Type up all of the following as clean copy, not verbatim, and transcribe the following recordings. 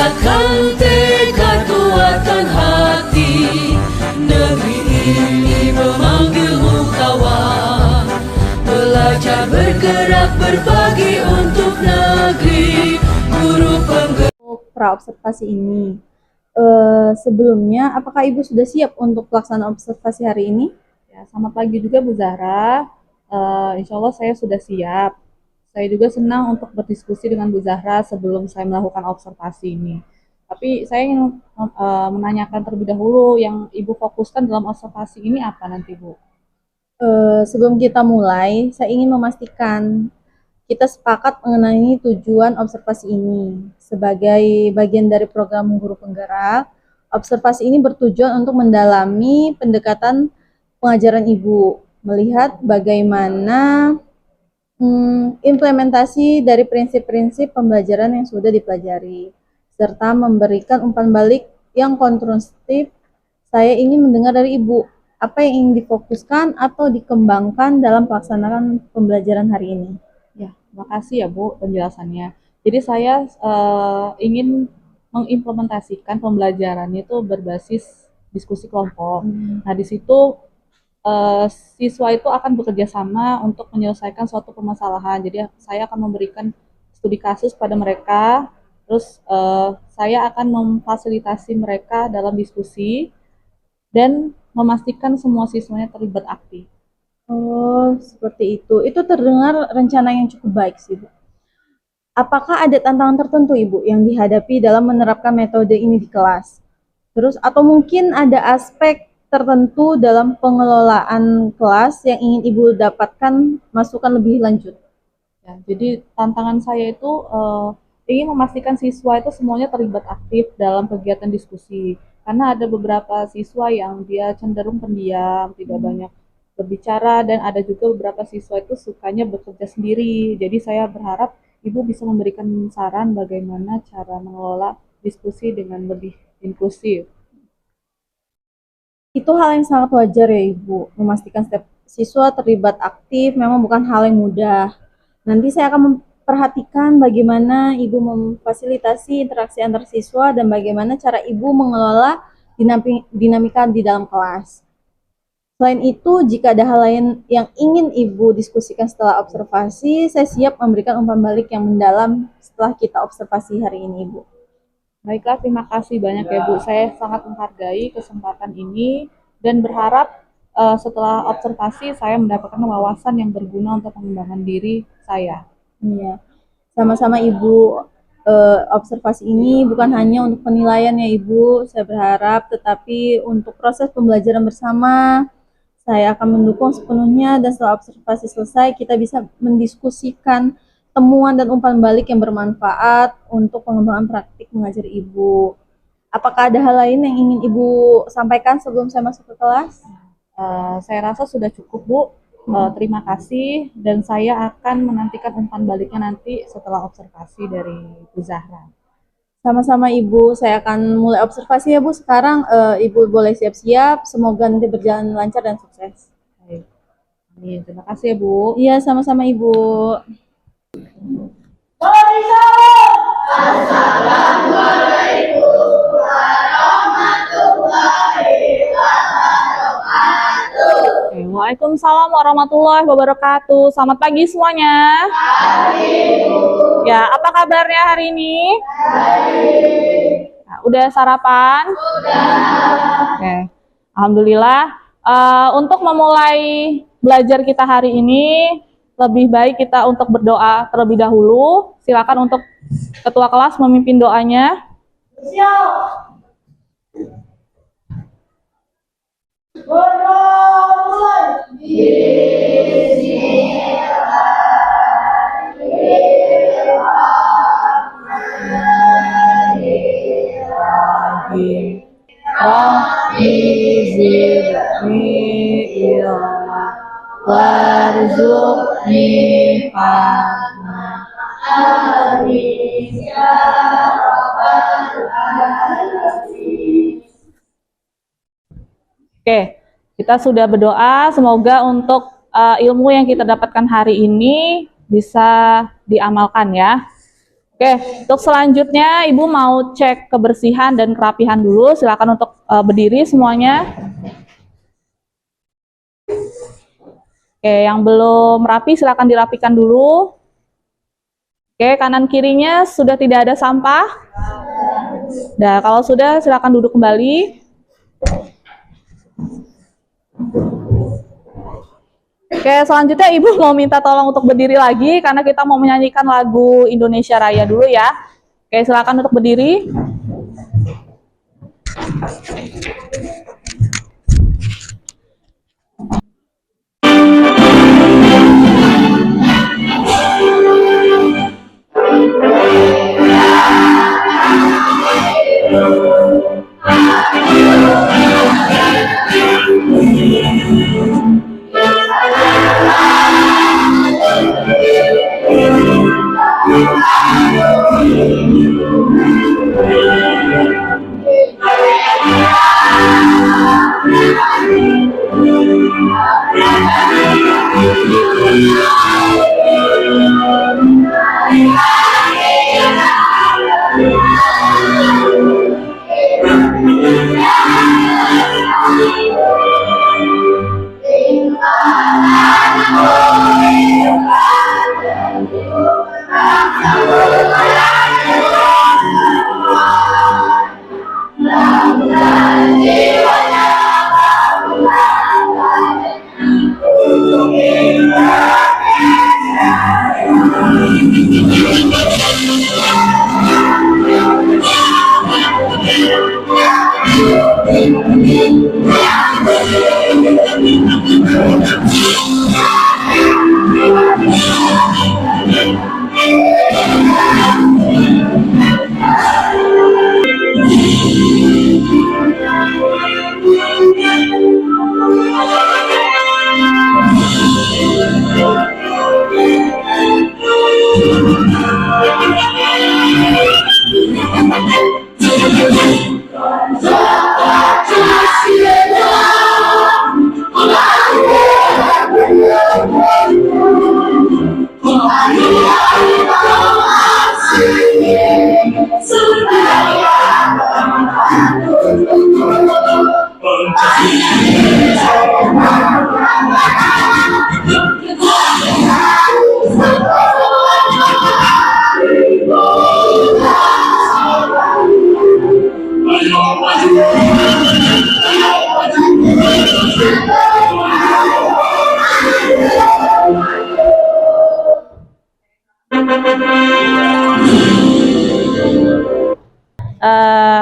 kuatkan tekad, kuatkan hati. Negeri ini memanggilmu kawan. Belajar bergerak berbagi untuk negeri. Guru penggerak Praobservasi ini. Sebelumnya, apakah Ibu sudah siap untuk pelaksanaan observasi hari ini? Ya, selamat pagi juga Bu Zahra. Insya Allah saya sudah siap. Saya juga senang untuk berdiskusi dengan Bu Zahra sebelum saya melakukan observasi ini. Tapi saya ingin menanyakan terlebih dahulu yang Ibu fokuskan dalam observasi ini apa nanti Bu? Sebelum kita mulai, saya ingin memastikan kita sepakat mengenai tujuan observasi ini. Sebagai bagian dari program Guru Penggerak, observasi ini bertujuan untuk mendalami pendekatan pengajaran Ibu, melihat bagaimana implementasi dari prinsip-prinsip pembelajaran yang sudah dipelajari, serta memberikan umpan balik yang konstruktif. Saya ingin mendengar dari Ibu, apa yang ingin difokuskan atau dikembangkan dalam pelaksanaan pembelajaran hari ini? Ya, terima kasih ya Bu penjelasannya. Jadi saya ingin mengimplementasikan pembelajarannya itu berbasis diskusi kelompok. Nah, di situ siswa itu akan bekerja sama untuk menyelesaikan suatu permasalahan. Jadi saya akan memberikan studi kasus pada mereka, terus saya akan memfasilitasi mereka dalam diskusi dan memastikan semua siswanya terlibat aktif. Oh, seperti itu. Itu terdengar rencana yang cukup baik sih, Bu. Apakah ada tantangan tertentu, Ibu, yang dihadapi dalam menerapkan metode ini di kelas? Terus, atau mungkin ada aspek tertentu dalam pengelolaan kelas yang ingin Ibu dapatkan masukan lebih lanjut? Ya, jadi tantangan saya itu ingin memastikan siswa itu semuanya terlibat aktif dalam kegiatan diskusi. Karena ada beberapa siswa yang dia cenderung pendiam, tidak banyak berbicara, dan ada juga beberapa siswa itu sukanya bekerja sendiri. Jadi saya berharap Ibu bisa memberikan saran bagaimana cara mengelola diskusi dengan lebih inklusif. Itu hal yang sangat wajar ya Ibu, memastikan setiap siswa terlibat aktif memang bukan hal yang mudah. Nanti saya akan memperhatikan bagaimana Ibu memfasilitasi interaksi antar siswa dan bagaimana cara Ibu mengelola dinamika di dalam kelas. Selain itu, jika ada hal lain yang ingin Ibu diskusikan setelah observasi, saya siap memberikan umpan balik yang mendalam setelah kita observasi hari ini, Ibu. Baiklah, terima kasih banyak ya Bu. Saya sangat menghargai kesempatan ini dan berharap setelah observasi saya mendapatkan wawasan yang berguna untuk pengembangan diri saya. Iya, sama-sama Ibu. Observasi ini bukan hanya untuk penilaian ya Ibu, saya berharap, tetapi untuk proses pembelajaran bersama. Saya akan mendukung sepenuhnya dan setelah observasi selesai kita bisa mendiskusikan temuan dan umpan balik yang bermanfaat untuk pengembangan praktik mengajar Ibu. Apakah ada hal lain yang ingin Ibu sampaikan sebelum saya masuk ke kelas? Saya rasa sudah cukup Bu. Terima kasih dan saya akan menantikan umpan baliknya nanti setelah observasi dari Bu Zahra. Sama-sama Ibu, saya akan mulai observasi ya Bu. Sekarang Ibu boleh siap-siap, semoga nanti berjalan lancar dan sukses. Baik. Amin. Terima kasih ya Bu. Iya, sama-sama Ibu. Assalamualaikum warahmatullahi wabarakatuh. Waalaikumsalam warahmatullahi wabarakatuh. Selamat pagi semuanya. Pagi, Bu. Ya, apa kabarnya hari ini? Baik. Nah, udah sarapan? Sudah. Oke. Alhamdulillah. Untuk memulai belajar kita hari ini, lebih baik kita untuk berdoa terlebih dahulu. Silakan untuk ketua kelas memimpin doanya. Siap. Rabbi zidni ilma warzuqni fahma. Amin ya rabbal alamin. Oke, kita sudah berdoa. Semoga untuk ilmu yang kita dapatkan hari ini bisa diamalkan ya. Oke, untuk selanjutnya Ibu mau cek kebersihan dan kerapihan dulu. Silakan untuk berdiri semuanya. Oke, yang belum rapi silakan dirapikan dulu. Oke, kanan kirinya sudah tidak ada sampah. Nah, kalau sudah silakan duduk kembali. Oke, selanjutnya Ibu mau minta tolong untuk berdiri lagi karena kita mau menyanyikan lagu Indonesia Raya dulu ya. Oke, silakan untuk berdiri.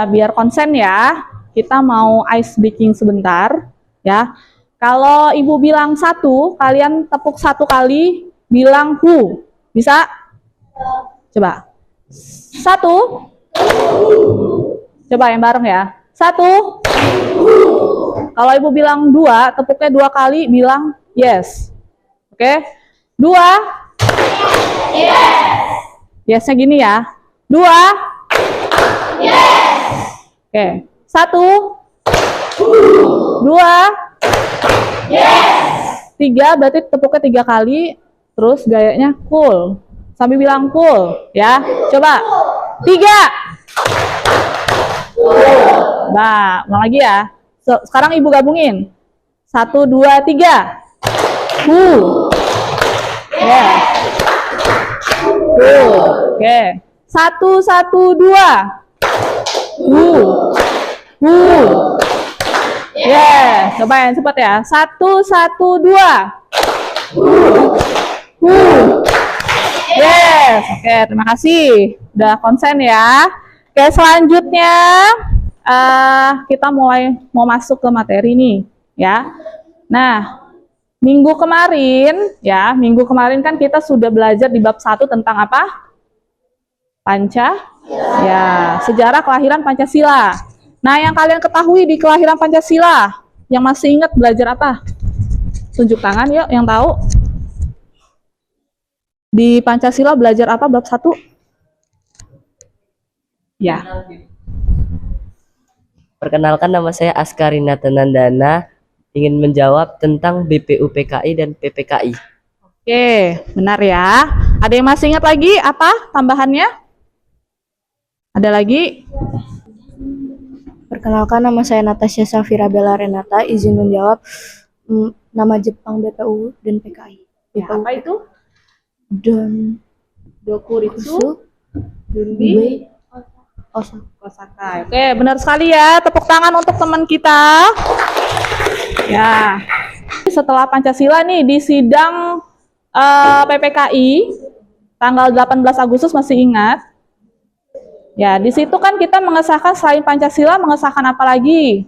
Biar konsen ya, kita mau ice breaking sebentar ya. Kalau Ibu bilang 1, kalian tepuk 1 kali, bilang who. Bisa? Coba. 1. Coba yang bareng ya. 1. Kalau Ibu bilang 2, tepuknya 2 kali, bilang yes. Oke? 2. Yes. Yes-nya gini ya. 2. Yes. Oke. 1. 2. Yes. 3, berarti tepuknya 3 kali, terus gayanya cool. Sambil bilang cool, ya. Coba. 3. Nah, ulang lagi ya. Sekarang Ibu gabungin. 1, 2, 3. Cool. Ya. Cool. Oke. 1, 1, 2. Yeah, coba yang cepat ya. 1, 1, 2. Yes, oke, terima kasih. Udah konsen ya. Oke, selanjutnya kita mau masuk ke materi nih, ya. Nah, minggu kemarin kan kita sudah belajar di bab 1 tentang apa? Ya, sejarah kelahiran Pancasila. Nah, yang kalian ketahui di kelahiran Pancasila, yang masih ingat belajar apa? Tunjuk tangan yuk, yang tahu. Di Pancasila belajar apa bab 1? Ya. Perkenalkan, nama saya Askarina Tenandana, ingin menjawab tentang BPUPKI dan PPKI. Oke, benar ya. Ada yang masih ingat lagi apa tambahannya? Ada lagi? Perkenalkan, nama saya Natasha Safira Bella Renata, izin menjawab nama Jepang BPU dan PKI. Ya, apa itu? Dan Dokuritsu Dunbi B Osaka. Kosakai. Oke, benar sekali ya. Tepuk tangan untuk teman kita. Ya. Setelah Pancasila nih di sidang PPKI tanggal 18 Agustus masih ingat? Ya, di situ kan kita mengesahkan selain Pancasila mengesahkan apa lagi?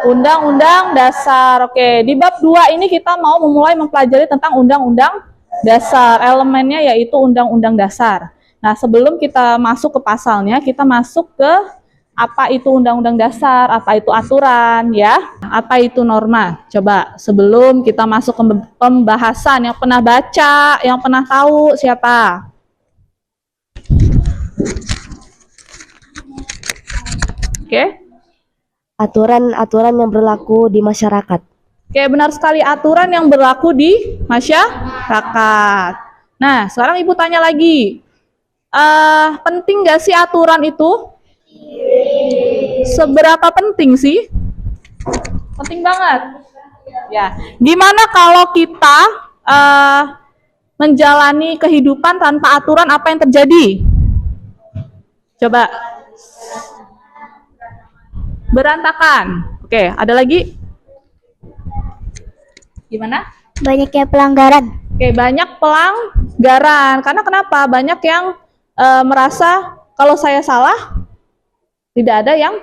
Undang-Undang Dasar. Oke, di bab 2 ini kita mau memulai mempelajari tentang Undang-Undang Dasar. Elemennya yaitu Undang-Undang Dasar. Nah, sebelum kita masuk ke pasalnya, kita masuk ke apa itu Undang-Undang Dasar, apa itu aturan, ya, apa itu norma. Coba sebelum kita masuk ke pembahasan, yang pernah baca, yang pernah tahu siapa? Oke. Aturan-aturan yang berlaku di masyarakat. Oke, benar sekali, aturan yang berlaku di masyarakat. Nah, sekarang Ibu tanya lagi. Penting nggak sih aturan itu? Seberapa penting sih? Penting banget. Ya, gimana kalau kita menjalani kehidupan tanpa aturan, apa yang terjadi? Coba. Berantakan. Oke, ada lagi? Gimana? Banyaknya pelanggaran. Oke, banyak pelanggaran. Karena kenapa? Banyak yang merasa kalau saya salah, tidak ada yang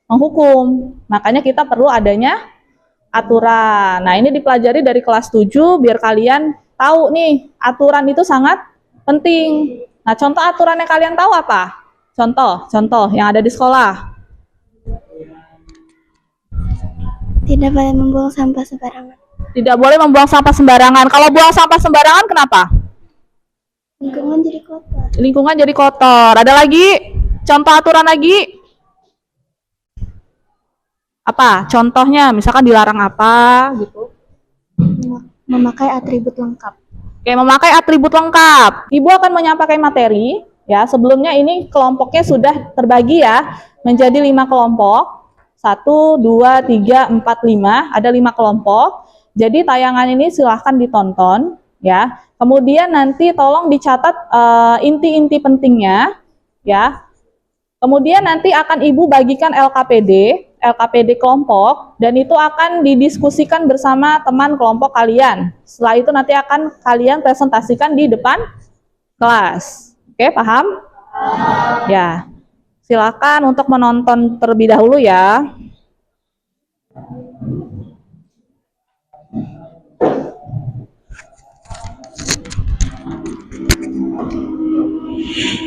menghukum. Makanya kita perlu adanya aturan. Nah, ini dipelajari dari kelas 7 biar kalian tahu nih, aturan itu sangat penting. Nah, contoh aturan yang kalian tahu apa? Contoh yang ada di sekolah. Tidak boleh membuang sampah sembarangan. Tidak boleh membuang sampah sembarangan. Kalau buang sampah sembarangan kenapa? Lingkungan jadi kotor. Lingkungan jadi kotor. Ada lagi? Contoh aturan lagi? Apa? Contohnya, misalkan dilarang apa gitu. Memakai atribut lengkap. Oke, memakai atribut lengkap. Ibu akan menyampaikan materi, ya. Sebelumnya ini kelompoknya sudah terbagi ya, menjadi 5 kelompok. 1, 2, 3, 4, 5. Ada 5 kelompok. Jadi tayangan ini silahkan ditonton, ya. Kemudian nanti tolong dicatat inti-inti pentingnya, ya. Kemudian nanti akan Ibu bagikan LKPD kelompok, dan itu akan didiskusikan bersama teman kelompok kalian. Setelah itu nanti akan kalian presentasikan di depan kelas. Oke, paham? Ya. Silakan untuk menonton terlebih dahulu ya.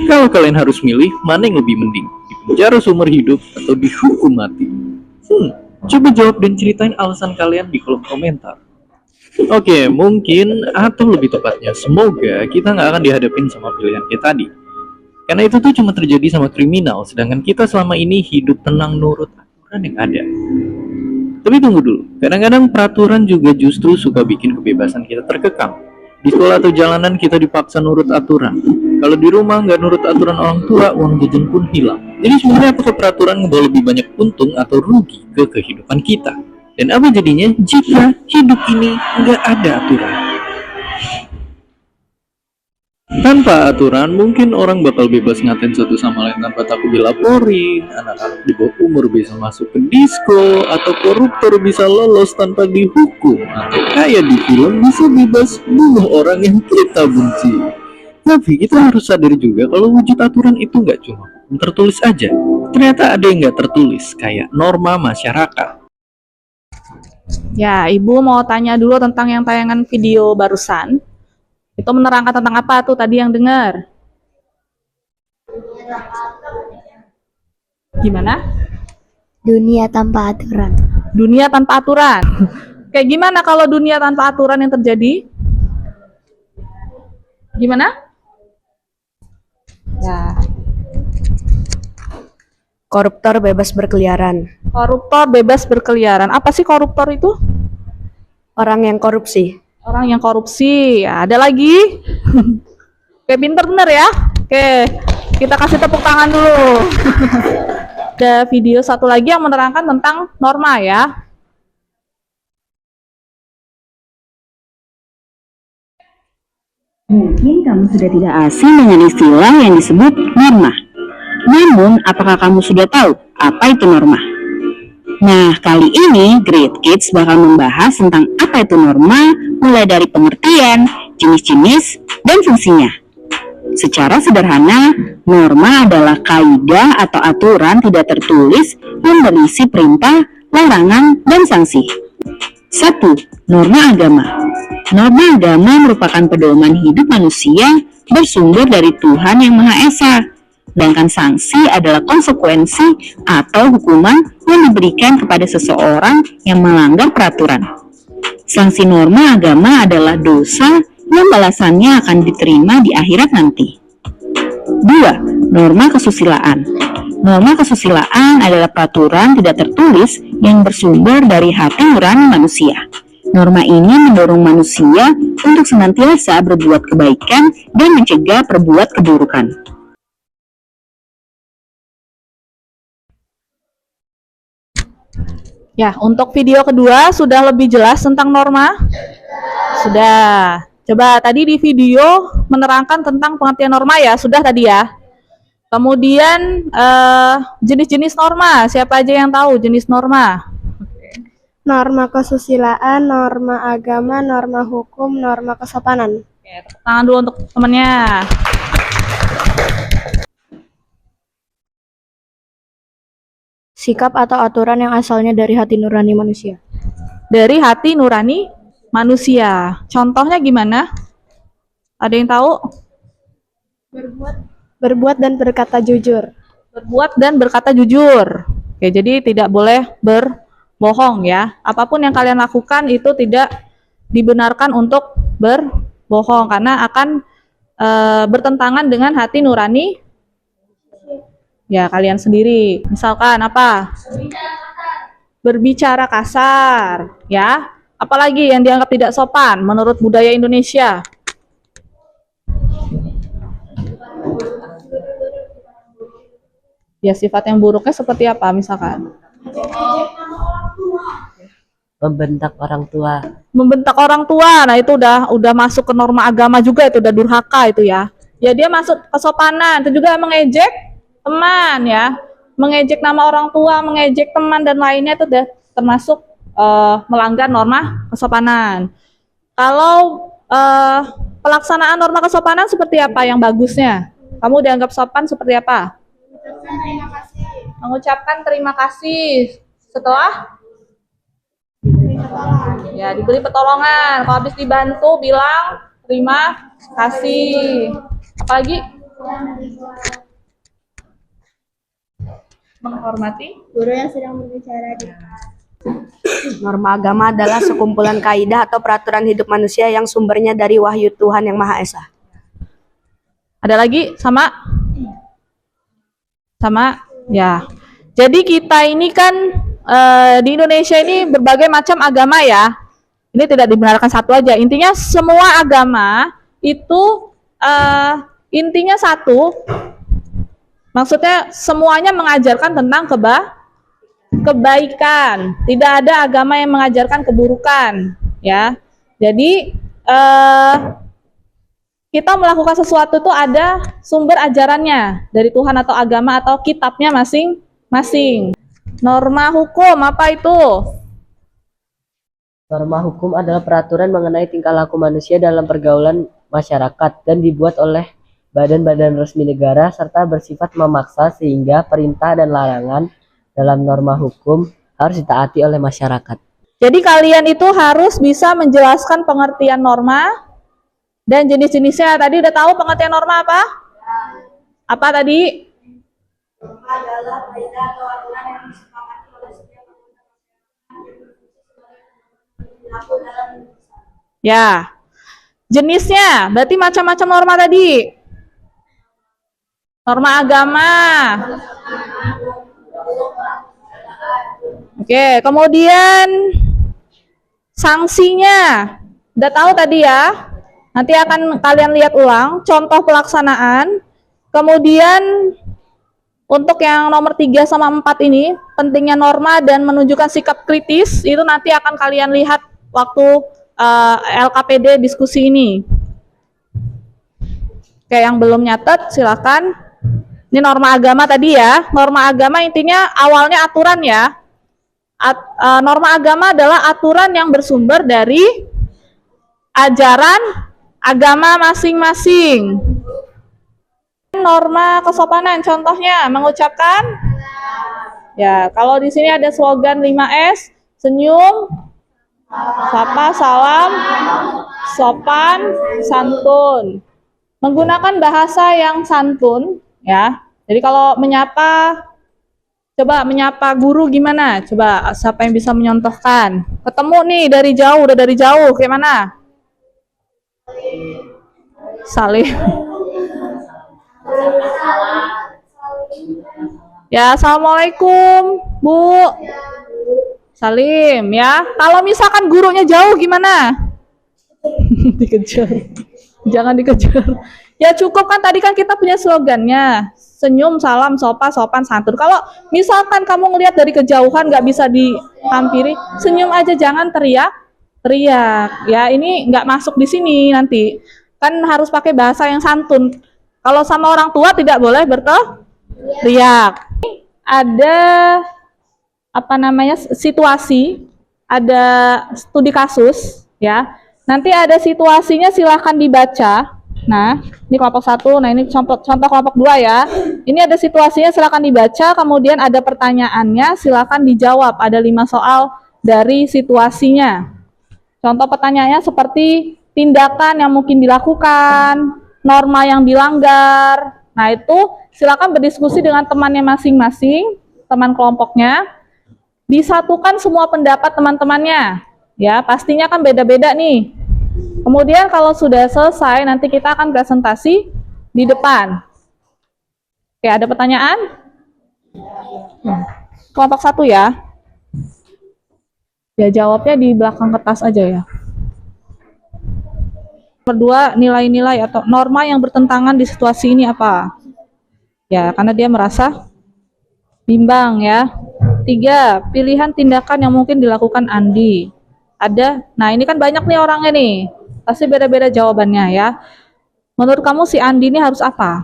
Kalau kalian harus milih, mana yang lebih mending? Di penjara seumur hidup atau dihukum mati? Coba jawab dan ceritain alasan kalian di kolom komentar. Oke, mungkin atau lebih tepatnya, semoga kita nggak akan dihadapin sama pilihan kita tadi. Karena itu tuh cuma terjadi sama kriminal, sedangkan kita selama ini hidup tenang nurut aturan yang ada. Tapi tunggu dulu, kadang-kadang peraturan juga justru suka bikin kebebasan kita terkekang. Di sekolah atau jalanan kita dipaksa nurut aturan. Kalau di rumah nggak nurut aturan orang tua, uang jajan pun hilang. Jadi sebenarnya apakah peraturan membawa lebih banyak untung atau rugi ke kehidupan kita? Dan apa jadinya jika hidup ini nggak ada aturan? Tanpa aturan, mungkin orang bakal bebas ngatain satu sama lain tanpa takut dilaporin, anak-anak di bawah umur bisa masuk ke disco, atau koruptor bisa lolos tanpa dihukum, atau kayak di film bisa bebas bunuh orang yang kita benci. Tapi kita harus sadar juga kalau wujud aturan itu nggak cuma tertulis aja. Ternyata ada yang nggak tertulis, kayak norma masyarakat. Ya, Ibu mau tanya dulu tentang yang tayangan video barusan. Itu menerangkan tentang apa tuh tadi yang dengar? Gimana? Dunia tanpa aturan. Dunia tanpa aturan. Kayak gimana kalau dunia tanpa aturan yang terjadi? Gimana? Ya. Koruptor bebas berkeliaran. Koruptor bebas berkeliaran. Apa sih koruptor itu? Orang yang korupsi. Orang yang korupsi. Ya, ada lagi? Oke, pinter bener ya. Oke, Kita kasih tepuk tangan dulu. Ada video satu lagi yang menerangkan tentang norma ya. Mungkin kamu sudah tidak asing dengan istilah yang disebut norma. Namun, apakah kamu sudah tahu apa itu norma? Nah, kali ini Great Kids bakal membahas tentang apa itu norma, mulai dari pengertian, jenis-jenis, dan fungsinya. Secara sederhana, norma adalah kaidah atau aturan tidak tertulis yang berisi perintah, larangan, dan sanksi. 1. Norma agama. Norma agama merupakan pedoman hidup manusia bersumber dari Tuhan Yang Maha Esa. Sedangkan sanksi adalah konsekuensi atau hukuman yang diberikan kepada seseorang yang melanggar peraturan. Sanksi norma agama adalah dosa yang balasannya akan diterima di akhirat nanti. 2. Norma kesusilaan. Norma kesusilaan adalah peraturan tidak tertulis yang bersumber dari hati nurani manusia. Norma ini mendorong manusia untuk senantiasa berbuat kebaikan dan mencegah perbuat keburukan. Ya, untuk video kedua sudah lebih jelas tentang norma? Sudah. Coba tadi di video menerangkan tentang pengertian norma ya, sudah tadi ya. Kemudian jenis-jenis norma, siapa aja yang tahu jenis norma? Norma kesusilaan, norma agama, norma hukum, norma kesopanan. Oke, tepuk tangan dulu untuk temennya. Sikap atau aturan yang asalnya dari hati nurani manusia. Dari hati nurani manusia. Contohnya gimana? Ada yang tahu? Berbuat dan berkata jujur. Berbuat dan berkata jujur. Oke, jadi tidak boleh berbohong ya. Apapun yang kalian lakukan itu tidak dibenarkan untuk berbohong karena akan bertentangan dengan hati nurani ya kalian sendiri. Misalkan apa? Berbicara kasar, ya. Apalagi yang dianggap tidak sopan menurut budaya Indonesia? Ya, sifat yang buruknya seperti apa misalkan? Membentak orang tua. Membentak orang tua. Nah, itu udah masuk ke norma agama juga, itu udah durhaka itu ya. Ya, dia masuk kesopanan, itu juga mengejek teman ya. Mengejek nama orang tua, mengejek teman dan lainnya itu udah termasuk melanggar norma kesopanan. Kalau pelaksanaan norma kesopanan seperti apa yang bagusnya? Kamu dianggap sopan seperti apa? Mengucapkan terima kasih setelah ya diberi pertolongan. Kalau habis dibantu bilang terima kasih. Apalagi? Menghormati Guru yang sedang berbicara di Norma agama adalah sekumpulan kaidah atau peraturan hidup manusia yang sumbernya dari wahyu Tuhan Yang Maha Esa. Ada lagi sama ya. Jadi kita ini kan di Indonesia ini berbagai macam agama ya. Ini tidak dibenarkan satu aja. Intinya semua agama itu intinya satu. Maksudnya semuanya mengajarkan tentang kebaikan. Tidak ada agama yang mengajarkan keburukan, ya. Jadi kita melakukan sesuatu itu ada sumber ajarannya dari Tuhan atau agama atau kitabnya masing-masing. Norma hukum apa itu? Norma hukum adalah peraturan mengenai tingkah laku manusia dalam pergaulan masyarakat dan dibuat oleh badan-badan resmi negara serta bersifat memaksa sehingga perintah dan larangan dalam norma hukum harus ditaati oleh masyarakat. Jadi kalian itu harus bisa menjelaskan pengertian norma dan jenis-jenisnya. Tadi udah tahu pengertian norma apa? Apa tadi? Norma adalah kaidah atau aturan yang disepakati oleh setiap anggota dalam Ya. Jenisnya, berarti macam-macam norma tadi. Norma agama. Oke, kemudian sanksinya. Udah tahu tadi ya? Nanti akan kalian lihat ulang contoh pelaksanaan Kemudian untuk yang nomor 3 sama 4 ini, pentingnya norma dan menunjukkan sikap kritis, itu nanti akan kalian lihat waktu LKPD diskusi ini. Oke, yang belum nyatet silakan. Ini norma agama tadi ya. Norma agama intinya awalnya aturan ya. Norma agama adalah aturan yang bersumber dari ajaran agama masing-masing. Norma kesopanan contohnya mengucapkan ya, kalau di sini ada slogan 5S, senyum, sapa, salam, sopan, santun. Menggunakan bahasa yang santun ya. Jadi kalau menyapa, coba menyapa guru gimana? Coba siapa yang bisa menyontohkan? Ketemu nih dari jauh, udah dari jauh, kayak mana? Salim. Ya, assalamualaikum, Bu. Salim ya. Kalau misalkan gurunya jauh gimana? Dikejar. Jangan dikejar. Ya cukup kan tadi kan kita punya slogannya. Senyum, salam, sopan, santun. Kalau misalkan kamu ngelihat dari kejauhan nggak bisa dihampiri, senyum aja, jangan teriak. Ya ini nggak masuk di sini nanti. Kan harus pakai bahasa yang santun. Kalau sama orang tua tidak boleh berteriak. Ada apa namanya situasi, ada studi kasus ya. Nanti ada situasinya, silahkan dibaca. Nah, ini kelompok 1, nah ini contoh kelompok 2 ya. Ini ada situasinya, silahkan dibaca, kemudian ada pertanyaannya, silahkan dijawab. Ada 5 soal dari situasinya. Contoh pertanyaannya seperti tindakan yang mungkin dilakukan, norma yang dilanggar. Nah, itu silakan berdiskusi dengan temannya masing-masing, teman kelompoknya. Disatukan semua pendapat teman-temannya. Ya, pastinya kan beda-beda nih. Kemudian kalau sudah selesai, nanti kita akan presentasi di depan. Oke, ada pertanyaan? Kelompok 1 ya. Ya, jawabnya di belakang kertas aja ya. Kedua, nilai-nilai atau norma yang bertentangan di situasi ini apa? Ya, karena dia merasa bimbang ya. 3, pilihan tindakan yang mungkin dilakukan Andi. Ada, nah ini kan banyak nih orangnya nih. Pasti beda-beda jawabannya ya. Menurut kamu si Andi ini harus apa?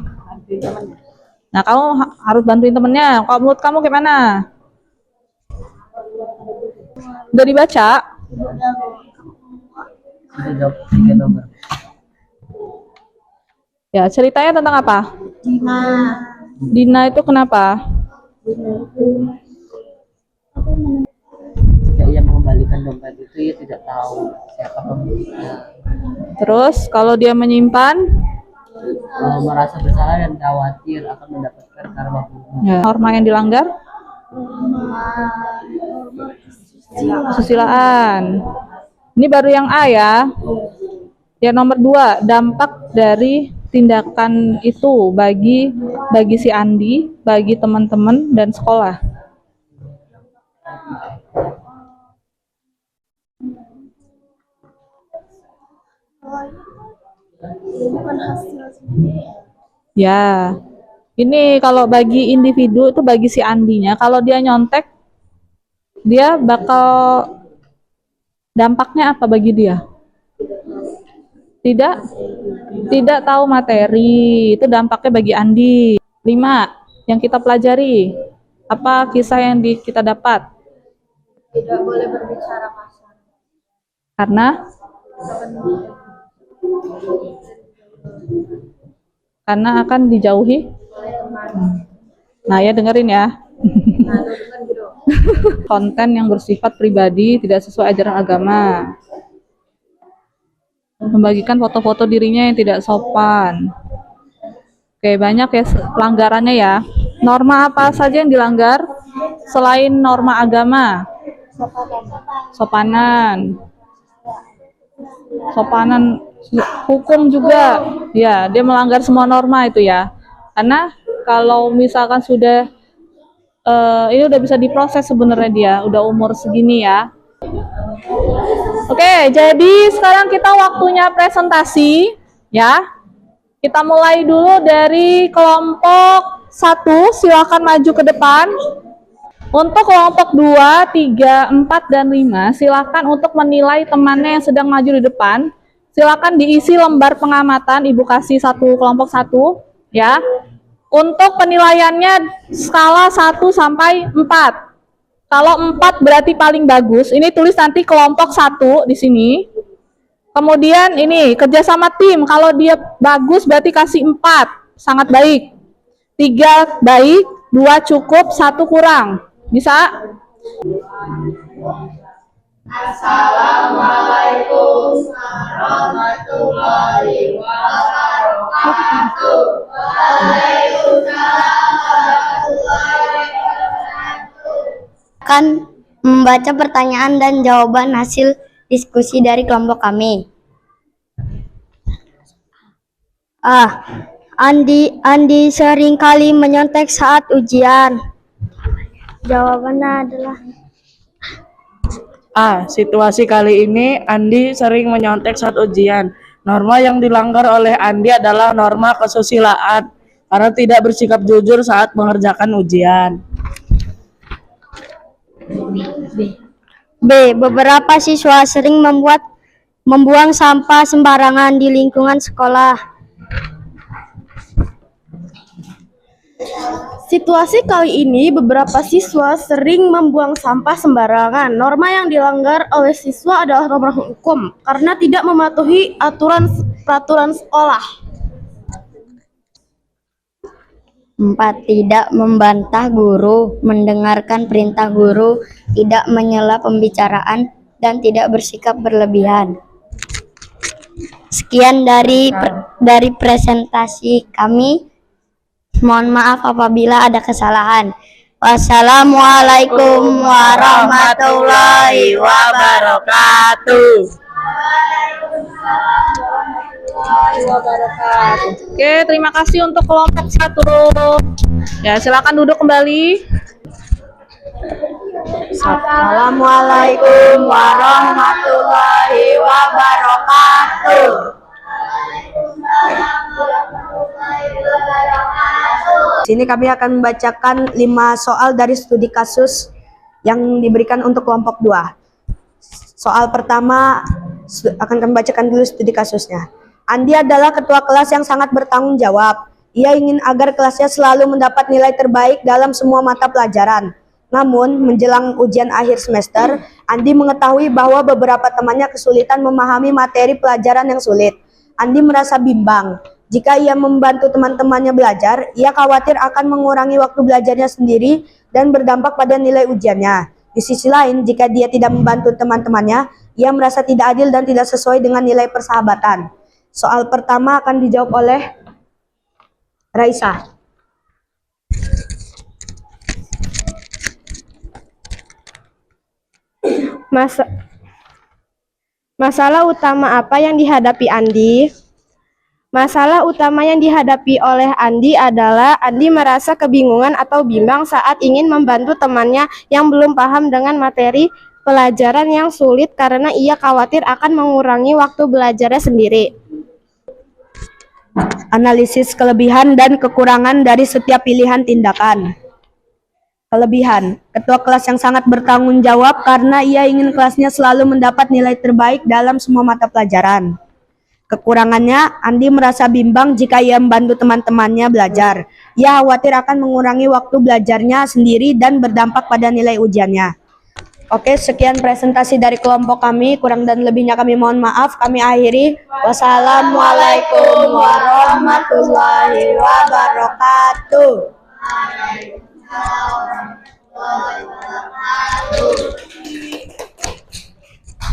Nah, kamu harus bantuin temennya. Kalau menurut kamu gimana? Udah dibaca? Ya, ceritanya tentang apa? Dina itu kenapa? Jika ia mengembalikan dompet itu, ia tidak tahu siapa pemiliknya. Terus kalau dia menyimpan, Merasa bersalah dan khawatir akan mendapatkan karma buruk. ya, norma yang dilanggar? Kesusilaan. Ini baru yang A ya. Yang nomor 2, dampak dari tindakan itu bagi si Andi, bagi teman-teman dan sekolah. Ya, ini kalau bagi individu itu bagi si Andinya, kalau dia nyontek, dia bakal dampaknya apa bagi dia? Tidak tahu materi, itu dampaknya bagi Andi. 5, yang kita pelajari, apa kisah yang kita dapat? Tidak boleh berbicara kasar. Karena akan dijauhi. Nah, ya dengerin ya. Konten yang bersifat pribadi, tidak sesuai ajaran agama. Membagikan foto-foto dirinya yang tidak sopan. Oke, banyak ya pelanggarannya ya. Norma apa saja yang dilanggar selain norma agama? Sopanan, hukum juga. Ya, dia melanggar semua norma itu ya. Karena kalau misalkan sudah ini udah bisa diproses sebenarnya dia, udah umur segini ya. Oke, jadi sekarang kita waktunya presentasi ya. Kita mulai dulu dari kelompok 1, silakan maju ke depan. Untuk kelompok 2, 3, 4, dan 5, silakan untuk menilai temannya yang sedang maju di depan. Silakan diisi lembar pengamatan, Ibu kasih kelompok 1, ya. Untuk penilaiannya skala 1 sampai 4. Kalau 4 berarti paling bagus. Ini tulis nanti kelompok 1 di sini. Kemudian ini kerjasama tim. Kalau dia bagus berarti kasih 4, sangat baik. 3 baik, 2 cukup, 1 kurang. Bisa? Assalamualaikum warahmatullahi wabarakatuh. Waalaikumsalam warahmatullahi wabarakatuh. Akan membaca pertanyaan dan jawaban hasil diskusi dari kelompok kami. Andi sering kali menyontek saat ujian. Jawabannya adalah Situasi kali ini Andi sering menyontek saat ujian. Norma yang dilanggar oleh Andi adalah norma kesusilaan karena tidak bersikap jujur saat mengerjakan ujian. B. Beberapa siswa sering membuang sampah sembarangan di lingkungan sekolah. Situasi kali ini beberapa siswa sering membuang sampah sembarangan. Norma yang dilanggar oleh siswa adalah norma hukum karena tidak mematuhi peraturan sekolah. 4. Tidak membantah guru, mendengarkan perintah guru, tidak menyela pembicaraan, dan tidak bersikap berlebihan. Sekian dari presentasi kami. Mohon maaf apabila ada kesalahan. Wassalamualaikum warahmatullahi wabarakatuh. Oke, terima kasih untuk kelompok 1. Ya, silakan duduk kembali. Assalamualaikum warahmatullahi wabarakatuh. Sini kami akan membacakan 5 soal dari studi kasus yang diberikan untuk kelompok 2. Soal pertama akan kami bacakan dulu studi kasusnya. Andi adalah ketua kelas yang sangat bertanggung jawab. Ia ingin agar kelasnya selalu mendapat nilai terbaik dalam semua mata pelajaran. Namun, menjelang ujian akhir semester, Andi mengetahui bahwa beberapa temannya kesulitan memahami materi pelajaran yang sulit. Andi merasa bimbang. Jika ia membantu teman-temannya belajar, ia khawatir akan mengurangi waktu belajarnya sendiri dan berdampak pada nilai ujiannya. Di sisi lain, jika dia tidak membantu teman-temannya, ia merasa tidak adil dan tidak sesuai dengan nilai persahabatan. Soal pertama akan dijawab oleh Raisa. Masalah utama apa yang dihadapi Andi? Masalah utama yang dihadapi oleh Andi adalah Andi merasa kebingungan atau bimbang saat ingin membantu temannya yang belum paham dengan materi pelajaran yang sulit karena ia khawatir akan mengurangi waktu belajarnya sendiri. Analisis kelebihan dan kekurangan dari setiap pilihan tindakan. Kelebihan, ketua kelas yang sangat bertanggung jawab karena ia ingin kelasnya selalu mendapat nilai terbaik dalam semua mata pelajaran. Kekurangannya, Andi merasa bimbang jika ia membantu teman-temannya belajar. Ia khawatir akan mengurangi waktu belajarnya sendiri dan berdampak pada nilai ujiannya. Oke, sekian presentasi dari kelompok kami. Kurang dan lebihnya kami mohon maaf. Kami akhiri. Wassalamualaikum warahmatullahi wabarakatuh.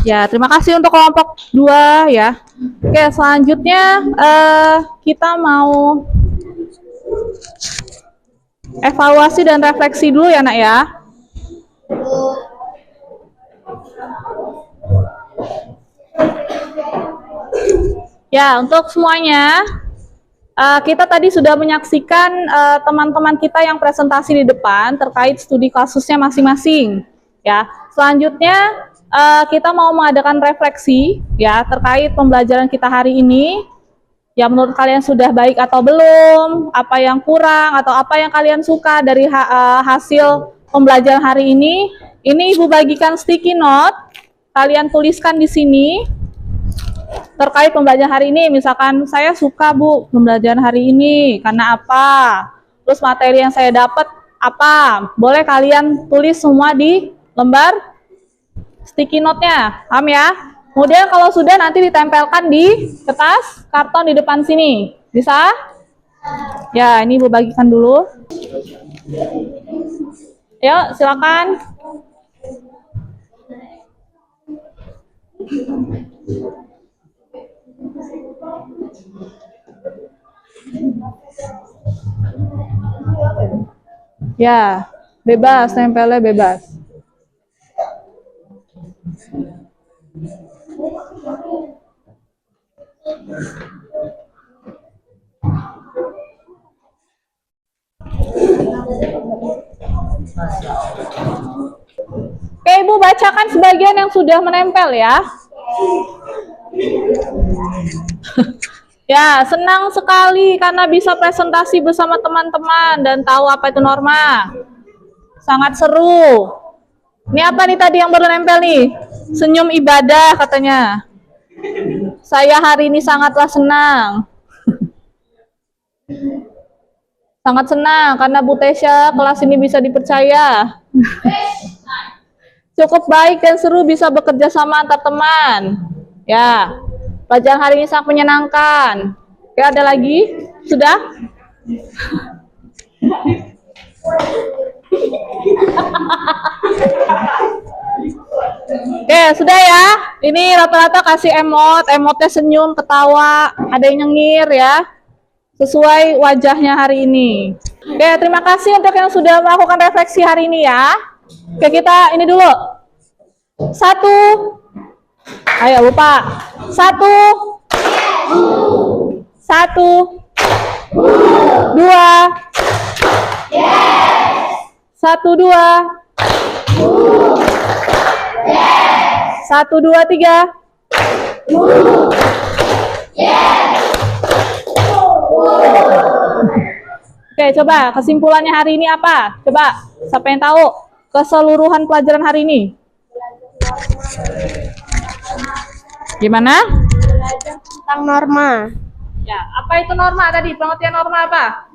Ya, terima kasih untuk kelompok 2 ya. Oke, selanjutnya kita mau evaluasi dan refleksi dulu ya, Nak ya. Ya, untuk semuanya, kita tadi sudah menyaksikan teman-teman kita yang presentasi di depan terkait studi kasusnya masing-masing. Ya, selanjutnya kita mau mengadakan refleksi ya terkait pembelajaran kita hari ini. Ya menurut kalian sudah baik atau belum, apa yang kurang atau apa yang kalian suka dari hasil pembelajaran hari ini. Ini Ibu bagikan sticky note, kalian tuliskan di sini terkait pembelajaran hari ini. Misalkan saya suka Bu pembelajaran hari ini karena apa, terus materi yang saya dapat apa, boleh kalian tulis semua di lembar sticky note-nya, paham ya? Kemudian kalau sudah nanti ditempelkan di kertas karton di depan sini. Bisa? Ya, ini Ibu bagikan dulu. Yuk, silakan. Ya, bebas, tempelnya bebas. Oke, Ibu bacakan sebagian yang sudah menempel ya. Ya, senang sekali karena bisa presentasi bersama teman-teman dan tahu apa itu norma. Sangat seru. Ini apa nih tadi yang baru nempel nih? Senyum ibadah katanya. Saya hari ini sangatlah senang. Sangat senang karena Bu Tesya kelas ini bisa dipercaya. Cukup baik dan seru bisa bekerja sama antar teman. Ya, pelajaran hari ini sangat menyenangkan. Oke, ada lagi? Sudah? Oke, sudah ya. Ini rata-rata kasih emotnya senyum, ketawa, ada yang nyengir ya. Sesuai wajahnya hari ini. Oke, terima kasih untuk yang sudah melakukan refleksi hari ini ya. Oke, kita ini dulu. 1. Ayo lupa. 1. 2. 1, 2. 1, 2, 3. Oke, coba kesimpulannya hari ini apa? Coba, siapa yang tahu keseluruhan pelajaran hari ini? Gimana? Tentang norma. Ya, apa itu norma tadi? Pengertian norma apa?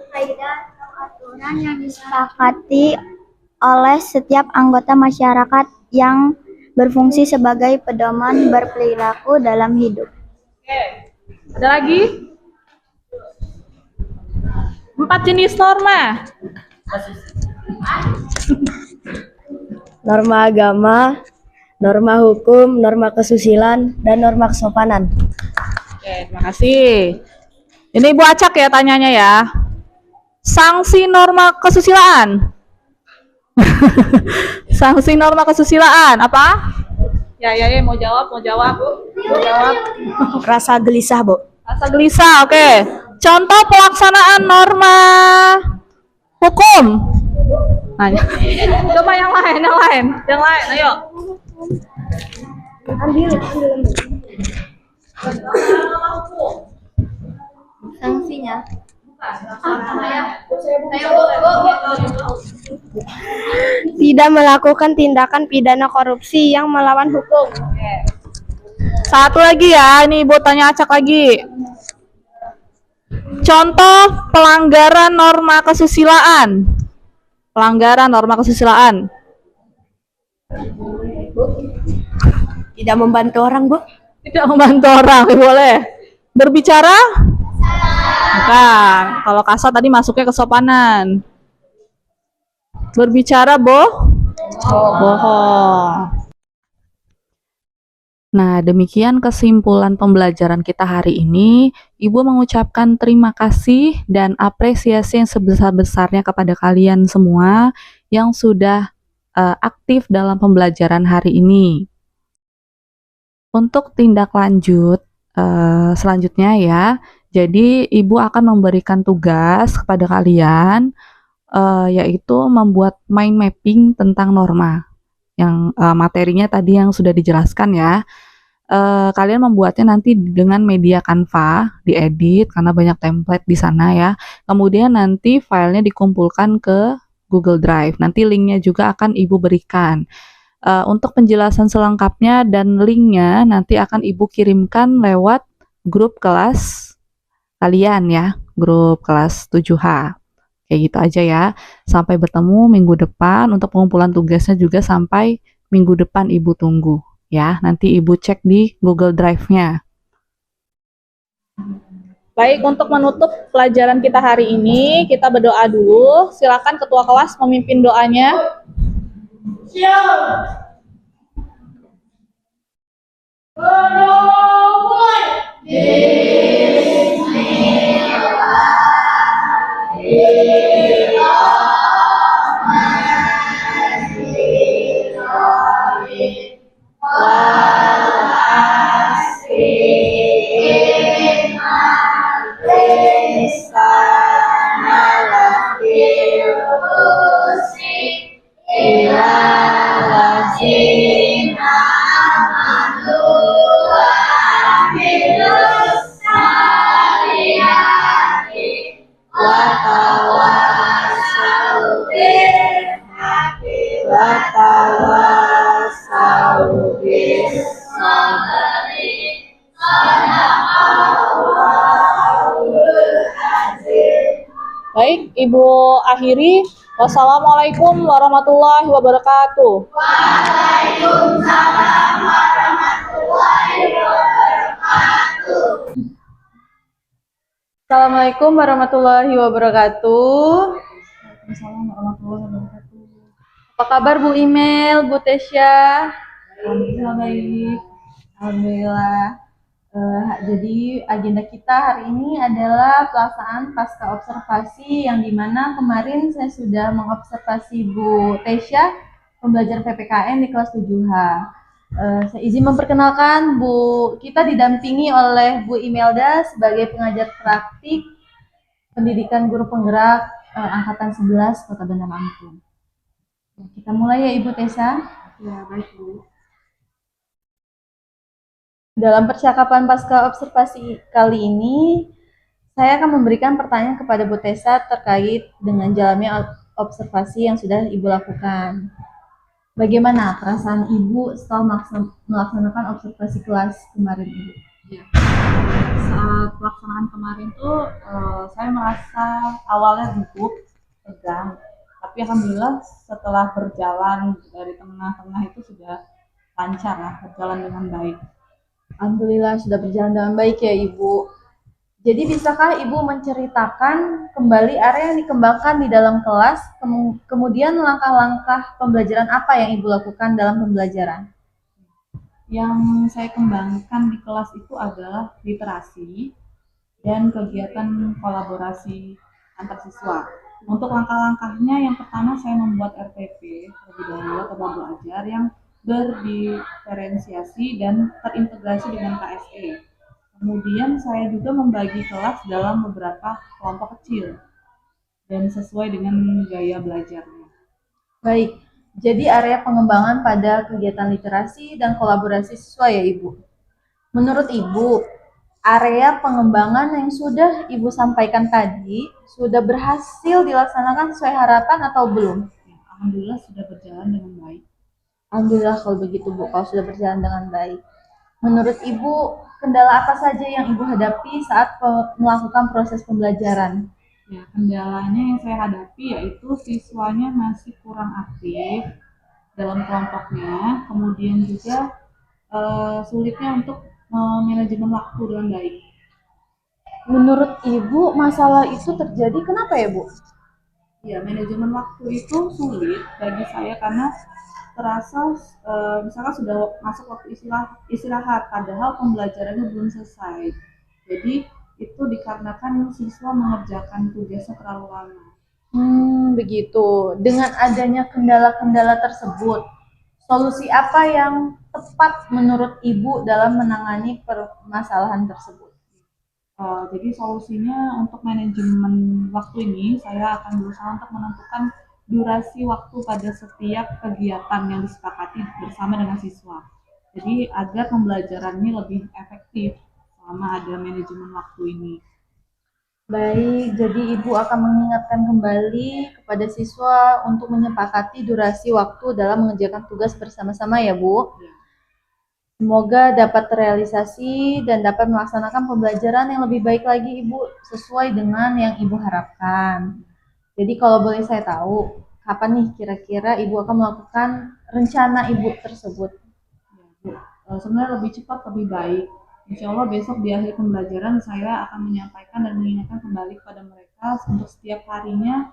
Kaidah atau aturan yang disepakati oleh setiap anggota masyarakat yang berfungsi sebagai pedoman berperilaku dalam hidup. Oke, ada lagi? 4 jenis norma. Norma agama, norma hukum, norma kesusilaan, dan norma kesopanan. Oke, terima kasih. Ini Ibu acak ya tanyanya ya. Sanksi norma kesusilaan. Sanksi norma kesusilaan apa? Ya, mau jawab. Rasa gelisah, Bu. Rasa gelisah, oke. Contoh pelaksanaan norma hukum. Nah, coba yang lain, ayo. Sanksinya Tidak melakukan tindakan pidana korupsi yang melawan hukum. Satu lagi ya, ini Ibu tanya acak lagi. Contoh pelanggaran norma kesusilaan. Pelanggaran norma kesusilaan. Tidak membantu orang, Bu. Tidak membantu orang, boleh. Berbicara? Bukan. Kalau kasar tadi masuknya kesopanan. Berbicara bohong. Nah, demikian kesimpulan pembelajaran kita hari ini. Ibu mengucapkan terima kasih dan apresiasi yang sebesar-besarnya kepada kalian semua yang sudah aktif dalam pembelajaran hari ini. Untuk tindak lanjut selanjutnya ya, jadi Ibu akan memberikan tugas kepada kalian yaitu membuat mind mapping tentang norma. yang materinya tadi yang sudah dijelaskan ya. Kalian membuatnya nanti dengan media Canva, diedit karena banyak template di sana ya. Kemudian nanti filenya dikumpulkan ke Google Drive. Nanti linknya juga akan Ibu berikan. Untuk penjelasan selengkapnya dan linknya nanti akan Ibu kirimkan lewat grup kelas kalian ya, grup kelas 7H. Kayak gitu aja ya. Sampai bertemu minggu depan. Untuk pengumpulan tugasnya juga sampai minggu depan Ibu tunggu. Ya, nanti Ibu cek di Google Drive-nya. Baik, untuk menutup pelajaran kita hari ini, kita berdoa dulu. Silakan ketua kelas memimpin doanya. Baik, Ibu akhiri. Wassalamualaikum warahmatullahi wabarakatuh. Waalaikumsalam warahmatullahi wabarakatuh. Assalamualaikum warahmatullahi wabarakatuh. Waalaikumsalam warahmatullahi wabarakatuh. Apa kabar Bu Email, Bu Tesya? Alhamdulillah baik. Alhamdulillah. Jadi agenda kita hari ini adalah pelaksanaan pasca observasi yang dimana kemarin saya sudah mengobservasi Bu Tesya, pembelajar PPKN di kelas 7H. Saya izin memperkenalkan Bu, kita didampingi oleh Bu Imelda sebagai pengajar praktik pendidikan guru penggerak angkatan 11 Kota Bandar Lampung. Kita mulai ya Ibu Tesya. Ya, baik Bu. Dalam percakapan pasca observasi kali ini, saya akan memberikan pertanyaan kepada Bu Tessa terkait dengan jalannya observasi yang sudah Ibu lakukan. Bagaimana perasaan Ibu setelah melaksanakan observasi kelas kemarin Ibu? Ya. Saat pelaksanaan kemarin tuh saya merasa awalnya gugup, tegang, tapi alhamdulillah setelah berjalan dari tengah-tengah itu sudah lancar lah, berjalan dengan baik. Alhamdulillah sudah berjalan dengan baik ya Ibu. Jadi bisakah Ibu menceritakan kembali area yang dikembangkan di dalam kelas, kemudian langkah-langkah pembelajaran apa yang Ibu lakukan dalam pembelajaran? Yang saya kembangkan di kelas itu adalah literasi dan kegiatan kolaborasi antar siswa. Untuk langkah-langkahnya yang pertama saya membuat RTP terlebih dahulu atau belajar yang berdiferensiasi dan terintegrasi dengan KSE. Kemudian saya juga membagi kelas dalam beberapa kelompok kecil dan sesuai dengan gaya belajarnya. Baik, jadi area pengembangan pada kegiatan literasi dan kolaborasi siswa ya Ibu. Menurut Ibu, area pengembangan yang sudah Ibu sampaikan tadi sudah berhasil dilaksanakan sesuai harapan atau belum? Ya, alhamdulillah sudah berjalan dengan baik. Alhamdulillah kalau begitu Bu, kalau sudah berjalan dengan baik. Menurut Ibu, kendala apa saja yang Ibu hadapi saat melakukan proses pembelajaran? Ya, kendalanya yang saya hadapi yaitu siswanya masih kurang aktif dalam kelompoknya, kemudian juga sulitnya untuk manajemen waktu dengan baik. Menurut Ibu, masalah itu terjadi kenapa ya Bu? Ya, manajemen waktu itu sulit bagi saya karena terasa misalkan sudah masuk waktu istirahat padahal pembelajarannya belum selesai. Jadi itu dikarenakan siswa mengerjakan tugasnya terlalu lama. Begitu. Dengan adanya kendala-kendala tersebut, solusi apa yang tepat menurut Ibu dalam menangani permasalahan tersebut? Jadi solusinya untuk manajemen waktu ini saya akan berusaha untuk menentukan durasi waktu pada setiap kegiatan yang disepakati bersama dengan siswa. Jadi agar pembelajarannya lebih efektif selama ada manajemen waktu ini. Baik, jadi Ibu akan mengingatkan kembali kepada siswa untuk menyepakati durasi waktu dalam mengerjakan tugas bersama-sama ya, Bu. Semoga dapat terrealisasi dan dapat melaksanakan pembelajaran yang lebih baik lagi, Ibu, sesuai dengan yang Ibu harapkan. Jadi kalau boleh saya tahu, kapan nih kira-kira Ibu akan melakukan rencana Ibu tersebut? Sebenarnya lebih cepat lebih baik. Insya Allah besok di akhir pembelajaran saya akan menyampaikan dan mengingatkan kembali kepada mereka untuk setiap harinya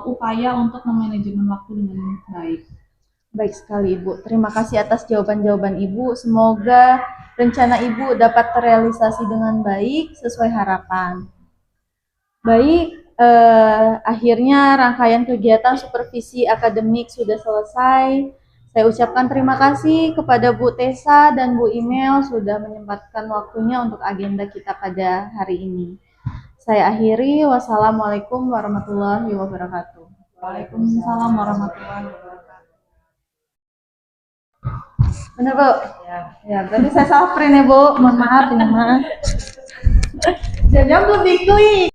upaya untuk memanajemen waktu dengan baik. Baik sekali Ibu, terima kasih atas jawaban-jawaban Ibu. Semoga rencana Ibu dapat terrealisasi dengan baik sesuai harapan. Baik, akhirnya rangkaian kegiatan supervisi akademik sudah selesai. Saya ucapkan terima kasih kepada Bu Tessa dan Bu Imel sudah menyempatkan waktunya untuk agenda kita pada hari ini. Saya akhiri, wassalamualaikum warahmatullahi wabarakatuh. Waalaikumsalam warahmatullahi wabarakatuh. Benar Bu? Ya, berarti saya salah print ya Bu. Mohon maaf, ini maaf. Jangan belum diklik.